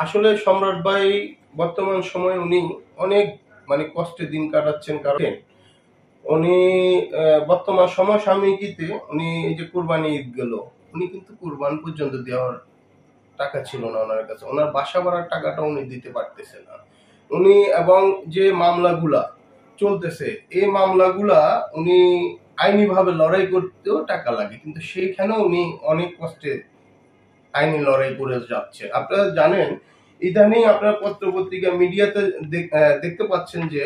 আসলে সম্রাট ভাই বর্তমান সময়ে উনি অনেক কষ্টে দিন কাটাচ্ছেন, কারণ উনি বর্তমান সমসাময়িকীতে উনি এই যে কুরবানি ঈদ গেল, উনি কিন্তু কুরবান পর্যন্ত দেওয়ার টাকা ছিল না ওনার কাছে। ওনার বাসা ভাড়ার টাকাটা উনি দিতে পারতেছে না। উনি এবং যে মামলাগুলা চলতেছে, এই মামলাগুলা উনি আইনিভাবে লড়াই করতেও টাকা লাগে, কিন্তু সেইখানেও উনি অনেক কষ্টে আইনি লড়াই করে যাচ্ছে। আপনারা জানেন, ইদানিং আপনার পত্র পত্রিকা মিডিয়াতে দেখতে পাচ্ছেন যে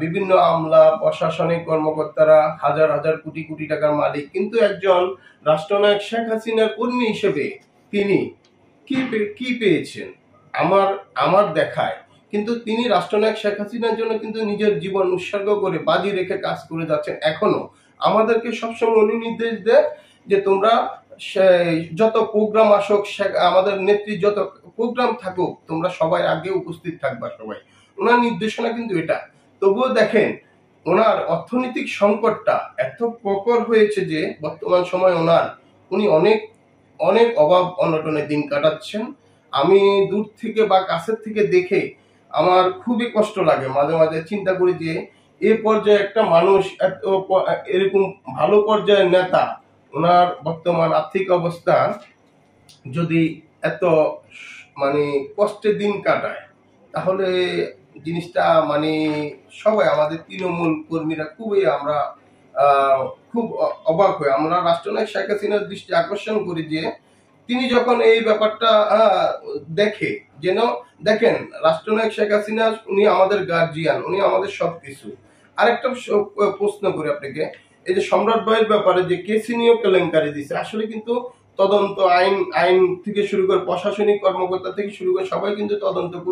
বিভিন্ন আমলা, প্রশাসনিক কর্মকর্তারা হাজার হাজার কোটি কোটি টাকার মালিক, কিন্তু একজন রাষ্ট্রনায়ক শেখ হাসিনার কর্মী হিসেবে তিনি কি পেয়েছেন আমার আমার দেখায়, কিন্তু তিনি রাষ্ট্রনায়ক শেখ হাসিনার জন্য কিন্তু নিজের জীবন উৎসর্গ করে বাজি রেখে কাজ করে যাচ্ছেন। এখনো আমাদেরকে সবসময় উনি নির্দেশ দেয় যে তোমরা যত প্রোগ্রাম আসুক, আমাদের নেত্রী যত প্রোগ্রাম থাকুক, তোমরা সবাই আগে উপস্থিত থাকবা সবাই। ওনার নির্দেশনা কিন্তু এটা। তবুও দেখেন, ওনার অর্থনৈতিক সংকটটা এত প্রকট হয়েছে যে বর্তমান সময় উনি অনেক অনেক অভাব অনটনে দিন কাটাচ্ছেন। আমি দূর থেকে বা কাছের থেকে দেখে আমার খুবই কষ্ট লাগে। মাঝে মাঝে চিন্তা করি যে এই পর্যায়ে একটা মানুষ, এরকম ভালো পর্যায়ের নেতা, ওনার বর্তমান আর্থিক অবস্থা যদি এত কষ্টে দিন কাটায়, তাহলে জিনিসটা সবাই আমাদের তৃণমূল কর্মীরা খুবই আমরা খুব অবাক হই। আমরা রাষ্ট্রনায়ক শেখ হাসিনার দৃষ্টি আকর্ষণ করি যে তিনি যখন এই ব্যাপারটা দেখে, যেন দেখেন রাষ্ট্রনায়ক শেখ হাসিনা উনি আমাদের গার্জিয়ান, উনি আমাদের সবকিছু। আরেকটা প্রশ্ন করি আপনাকে, এই যে সম্রাট ভাইয়ের ব্যাপারে যে কেসিনিও কেলেঙ্কারি দিচ্ছে, আসলে কিন্তু তদন্ত আইন থেকে শুরু করে প্রশাসনিক কর্মকর্তা থেকে শুরু করে সবাই কিন্তু তদন্ত করে